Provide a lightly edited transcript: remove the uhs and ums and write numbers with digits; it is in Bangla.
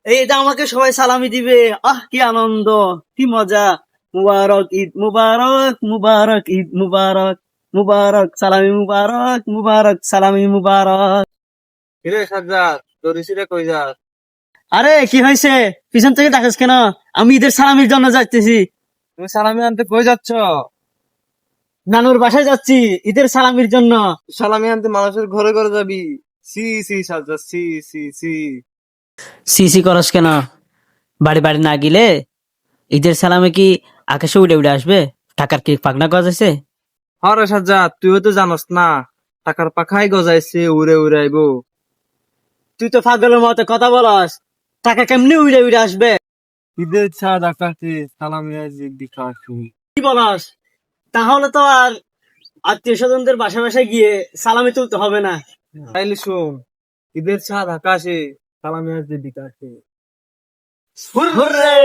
এই যে আমাকে সবাই সালামি দিবে, কি আনন্দ, কি মজা। মুবারক ঈদ মুবারক, মুবারক ঈদ মুবারক, মুবারক সালামি মুবারক, মুবারক সালামি মুবারক। কিরে সাজ্জাদ, তোর ঋষিরে কই যাস? আরে কি হয়েছে, পিছন থেকে ডাকিস কেন? আমি ঈদের সালামির জন্য যাচ্তেছি। তুমি সালামি আনতে কই যাচ্ছ? নানুর বাসায় যাচ্ছি ঈদের সালামির জন্য। সালামি আনতে মানুষের ঘরে ঘরে যাবি? সি সি সাজ্জাদ, সি সি সি। সিসি করস কেন? বাড়ি বাড়ি না গেলে ঈদের সালামে কি আকাশে উড়ে উড়ে আসবে? টাকার কি পাগনা গজাইছে? হরে সাজ্জাদ, তুইও তো জানোস না, টাকার পাখাই গজাইছে, উড়ে উড়ে আইবো। তুই তো পাগলের মতো কথা বলস, টাকা কেমনি উড়ে উড়ে আসবে? ঈদের ছাদ আকাশে সালামি দিখা শুনি। কি বলস? তাহলে তো আর আত্মীয় স্বজনদের বাসায় বাসায় গিয়ে সালামি তুলতে হবে না। তাইলে শোন, ঈদের ছাদ আকাশে সালামি দিখা আসে। হুররে!